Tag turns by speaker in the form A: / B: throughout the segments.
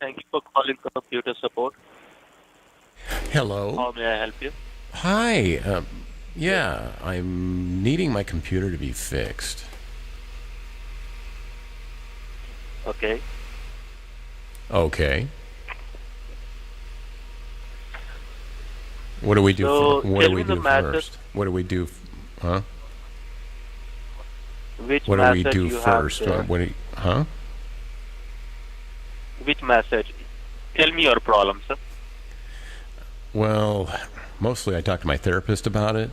A: Thank you for calling computer support.
B: Hello.
A: How may I help you?
B: Hi. Yeah, I'm needing my computer to be fixed.
A: Okay.
B: Okay. What do we do?
A: So
B: What do
A: tell
B: we
A: me the
B: do
A: method,
B: first? What do we do? Huh?
A: which
B: What do we
A: message
B: do
A: you have
B: first?
A: there.
B: Huh?
A: Which message? Tell me your problem, sir.
B: Well, mostly I talk to my therapist about it,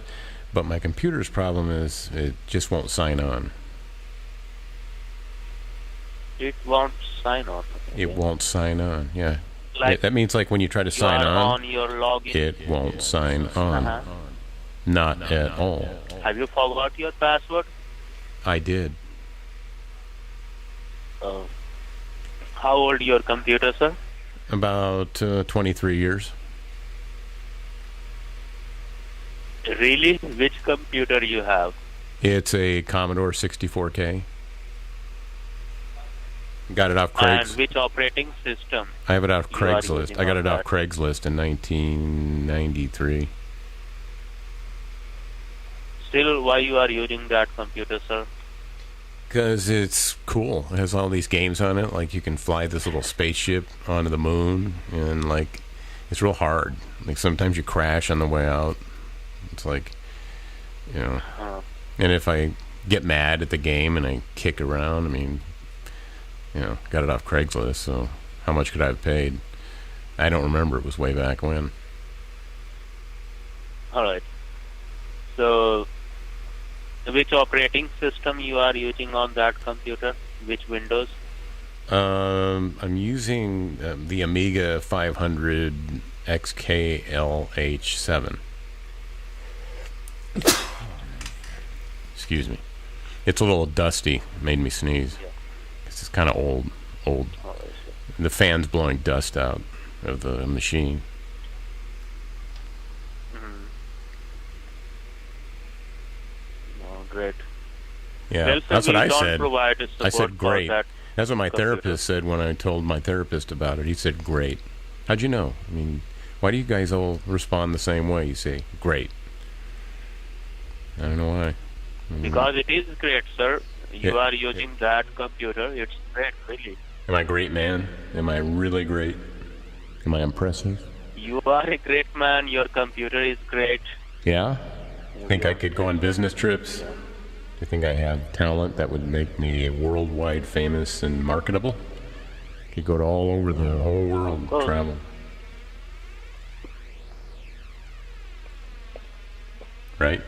B: but my computer's problem is it just won't sign on.
A: It won't sign on.
B: It
A: Okay.
B: won't sign on. Yeah.
A: Like
B: That means like when you try to
A: you
B: sign
A: are
B: on,
A: on your login.
B: it won't sign on.
A: Uh-huh.
B: Not at all.
A: Have you forgot your password?
B: I did.
A: Uh, how old your computer, sir?
B: About 23 years.
A: Really? Which computer you have?
B: It's a Commodore 64K. Got it off
A: And
B: Craigslist.
A: which operating system
B: I have it off
A: you are
B: Craigslist.
A: using
B: I got
A: on
B: it off
A: that?
B: Craigslist in 1993.
A: Still, why you are using that computer, sir?
B: Because it's cool. It has all these games on it. Like you can fly this little spaceship onto the moon, and like it's real hard. Like sometimes you crash on the way out. It's like, you know.
A: Uh,
B: And if I get mad at the game and I kick around, I mean, got it off Craigslist. So how much could I have paid? I don't remember. It was way back when.
A: all right. So, which operating system you are using on that computer? Which Windows?
B: I'm using the Amiga 500 XKLH7. Excuse me. It's a little dusty. Made me sneeze.
A: Yeah.
B: It's kind of old. Old.
A: All right, sir.
B: The fan's blowing dust out of the machine.
A: Mhm. Oh, great.
B: Yeah,
A: Well, sir,
B: that's what
A: we
B: I
A: don't
B: said.
A: provide
B: I
A: support
B: said
A: for
B: great.
A: that
B: That's what my
A: computer.
B: therapist said when I told my therapist about it. He said great. How'd you know? I mean, why do you guys all respond the same way? You say great. I don't know why.
A: Because it is great, sir. You
B: Yeah.
A: are using that computer. It's great, really.
B: Am I a great man? Am I really great? Am I impressive?
A: You are a great man. Your computer is great.
B: Yeah? Think I could go on business trips? Do you think I have talent that would make me worldwide famous and marketable? Could go to all over the whole world,
A: Oh,
B: travel. Right?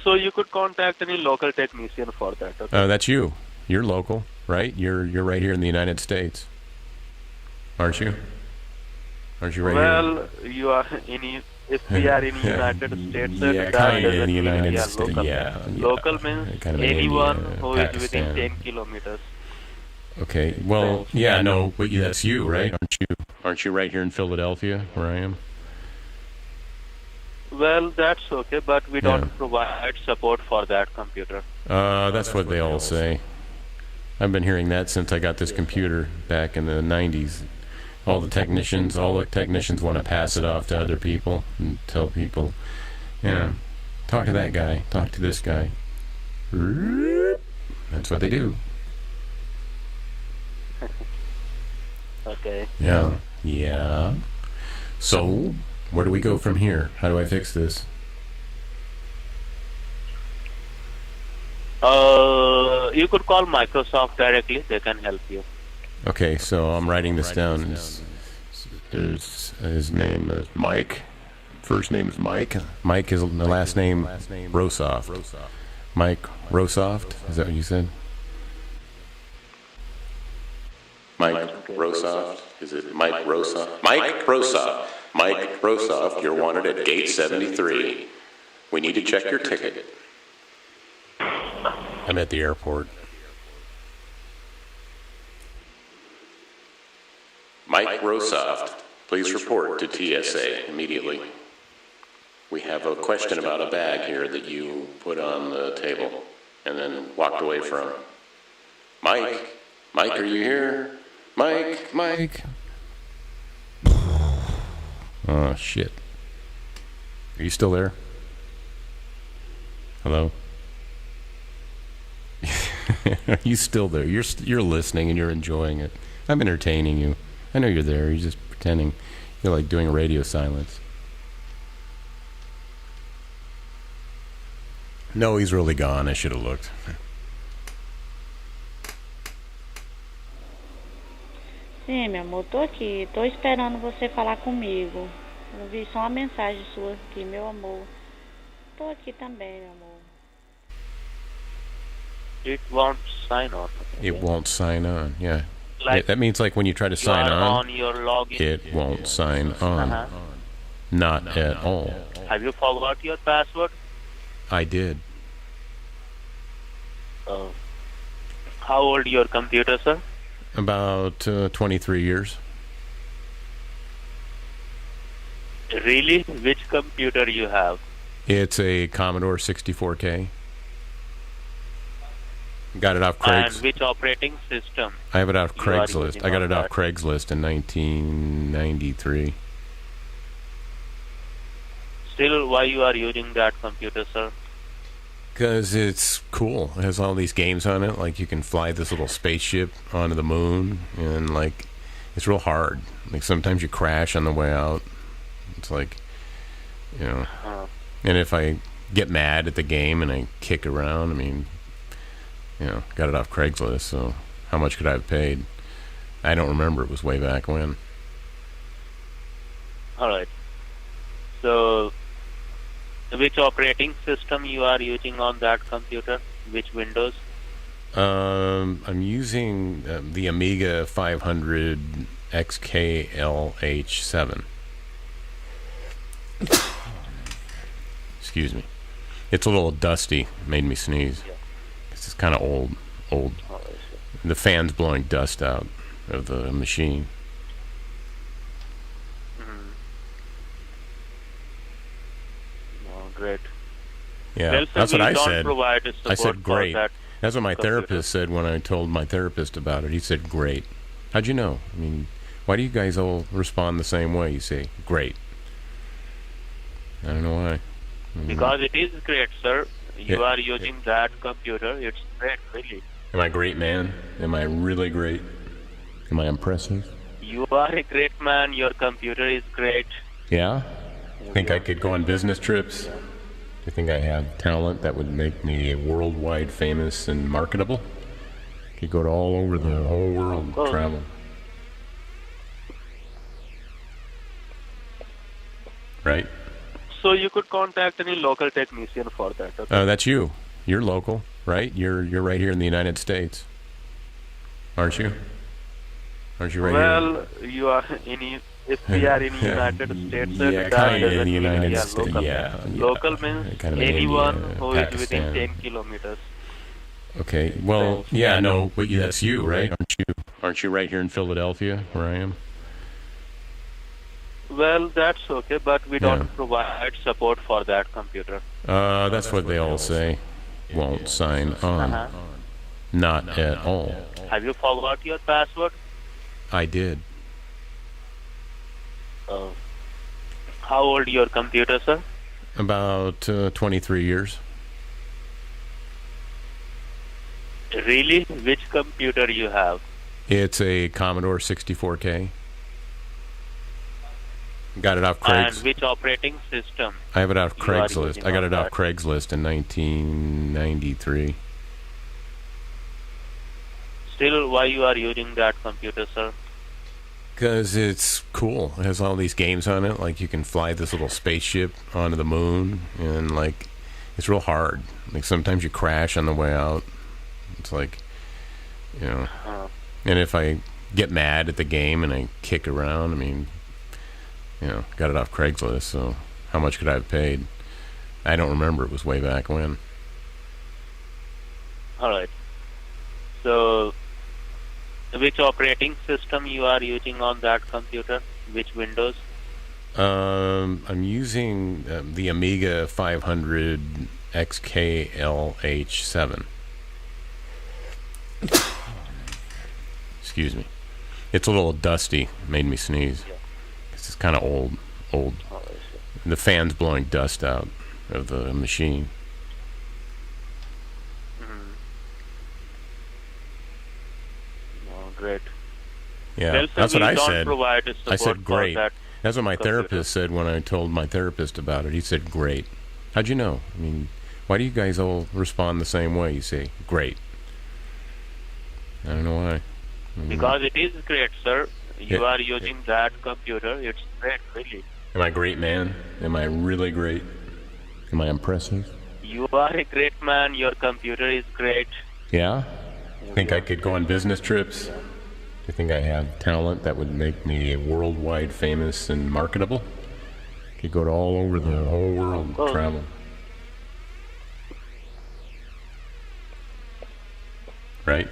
A: so you could contact any local technician for that. Okay.
B: That's you. You're local, right? You're right here in the United States, aren't you? Aren't you right
A: Well, you are in. If we are in
B: here?
A: United States, sir,
B: Yeah,
A: that
B: kind of in
A: doesn't
B: the
A: mean we
B: United
A: are
B: States.
A: local.
B: Yeah,
A: Local means
B: kind of in
A: anyone
B: India,
A: who is within
B: Pakistan.
A: 10 kilometers.
B: Okay. Well, yeah, no, but that's you, right? Aren't you? Aren't you right here in Philadelphia, where I am?
A: Well, that's okay, but we
B: Yeah.
A: don't provide support for that computer.
B: That's what they all say. I've been hearing that since I got this computer back in the 90s. All the technicians want to pass it off to other people and tell people, talk to that guy, talk to this guy. That's what they do.
A: Okay.
B: Yeah. Yeah. So, where do we go from here? How do I fix this?
A: You could call Microsoft directly. They can help you.
B: Okay, so I'm writing this down. His name is Mike. First name is Mike. Mike is the last name Rosoft. Mike Rosoft. Is that what you said? Mike Rosoft. Is it Mike Rosoft? Mike Rosoft. Mike Rosoft, you're wanted at gate 73. We need to check your ticket. I'm at the airport. Mike Rosoft, please report to TSA immediately. We have a question about a bag here that you put on the table and then walked away from. Mike? Mike, are you here? Mike? Oh, shit. Are you still there? Hello? Are you still there? You're listening and you're enjoying it. I'm entertaining you. I know you're there. You're just pretending. You're like doing a radio silence. No, he's really gone. I should have looked.
C: Sim, meu amor, tô aqui. Tô esperando você falar comigo. Eu vi só uma mensagem sua aqui, meu amor. Tô aqui também, meu amor.
A: It won't sign on.
B: It won't sign on. Yeah.
A: Like
B: That means like when you try to
A: you
B: sign
A: are
B: on,
A: your login.
B: it won't sign on.
A: Uh-huh.
B: Not at all.
A: Have you forgot your password?
B: I did.
A: How old your computer, sir?
B: About 23 years.
A: Really? Which computer you have?
B: It's a Commodore 64K. Got it off
A: And
B: Craigslist.
A: which operating system?
B: I have it off
A: you are
B: Craigslist.
A: using
B: I got
A: on
B: it off
A: that?
B: Craigslist in 1993.
A: Still, why you are using that computer, sir?
B: Because it's cool. It has all these games on it. Like you can fly this little spaceship onto the moon, and like it's real hard. Like sometimes you crash on the way out. It's like, you know. And if I get mad at the game and I kick around, I mean, you know, got it off Craigslist. So how much could I have paid? I don't remember. It was way back when.
A: All right. So, which operating system you are using on that computer? Which Windows?
B: I'm using the Amiga 500 XKLH7. Excuse me. It's a little dusty. Made me sneeze. It's kind of old.
A: Oh,
B: The fan's blowing dust out of the machine.
A: oh, great.
B: Yeah,
A: Well, sir,
B: that's what
A: we
B: I
A: don't
B: said.
A: provide
B: I
A: support
B: said
A: for
B: great.
A: that.
B: That's what my
A: computer.
B: therapist said when I told my therapist about it. He said great. How'd you know? I mean, why do you guys all respond the same way? You say great. I don't know why.
A: Because it is great, sir. You
B: Yeah.
A: are using that computer. It's great, really.
B: Am I a great man? Am I really great? Am I impressive?
A: You are a great man. Your computer is great.
B: Yeah? Think I could go on business trips? Do you think I have talent that would make me worldwide famous and marketable? Could go to all over the whole world,
A: Oh.
B: travel. Right?
A: So you could contact any local technician for that. Okay?
B: That's you. You're local, right? You're right here in the United States, aren't you? Aren't you right here?
A: Well, you are in. If we are in United States, then
B: Yeah,
A: that
B: kind of in
A: doesn't
B: the
A: mean
B: United
A: we are
B: States.
A: local.
B: Yeah,
A: Local means
B: kind of in
A: anyone
B: India,
A: who is within
B: Pakistan.
A: 10 kilometers.
B: Okay. Well, yeah, no, but that's you, right? Aren't you right here in Philadelphia, where I am?
A: Well, that's okay, but we don't provide support for that computer.
B: That's what they all say. Won't sign on.
A: Uh-huh.
B: Not at all.
A: Have you forgot your password?
B: I did.
A: How old your computer, sir?
B: About 23 years.
A: Really? Which computer you have?
B: It's a Commodore 64K. Got it off
A: And
B: Craigslist.
A: which operating system?
B: I have it off
A: you are
B: Craigslist.
A: using
B: I got
A: on
B: it off
A: that?
B: Craigslist in 1993.
A: Still, why you are using that computer, sir?
B: Because it's cool. It has all these games on it. Like you can fly this little spaceship onto the moon, and like it's real hard. Like sometimes you crash on the way out. It's like, you know. And if I get mad at the game and I kick around, I mean, you know, got it off Craigslist. So how much could I have paid? I don't remember. It was way back when.
A: All right. So, which operating system you are using on that computer? Which Windows?
B: I'm using the Amiga 500 XKLH7. Excuse me. It's a little dusty. Made me sneeze. It's kind of old. old.
A: Oh, I see.
B: The fan's blowing dust out of the machine.
A: Mhm. Oh, great.
B: Yeah,
A: Well, sir,
B: that's what
A: we
B: I
A: don't
B: said.
A: provide
B: I
A: support
B: said
A: for
B: great.
A: that
B: That's what my
A: computer.
B: therapist said when I told my therapist about it. He said great. How'd you know? I mean, why do you guys all respond the same way? You say great. I don't know why.
A: Because it is great, sir. You
B: Yeah.
A: are using that computer. It's great, really.
B: Am I a great man? Am I really great? Am I impressive?
A: You are a great man. Your computer is great.
B: Yeah? Think I could go on business trips? Do you think I have talent that would make me worldwide famous and marketable? Could go to all over the whole world,
A: Oh.
B: travel. Right?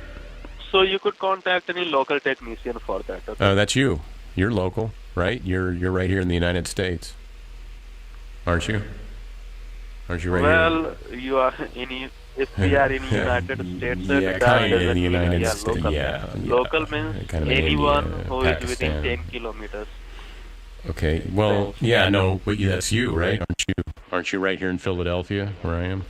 A: So you could contact any local technician for that. Okay?
B: That's you. You're local, right? You're right here in the United States, aren't you? Aren't you right
A: Well, you are in. If we are in United States, sir,
B: Yeah,
A: that
B: kind of in
A: doesn't
B: the
A: mean
B: United
A: we are
B: States.
A: local.
B: Yeah,
A: Local means
B: kind of in
A: anyone
B: India,
A: who is within
B: Pakistan.
A: 10 kilometers.
B: Okay. Well, yeah, no, but that's you, right? Aren't you right here in Philadelphia, where I am?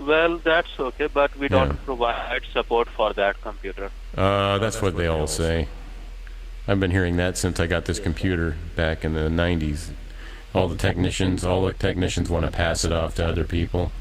A: Well, that's okay, but we
B: Yeah.
A: don't provide support for that computer.
B: That's what they all say. I've been hearing that since I got this computer back in the 90s. All the technicians want to pass it off to other people.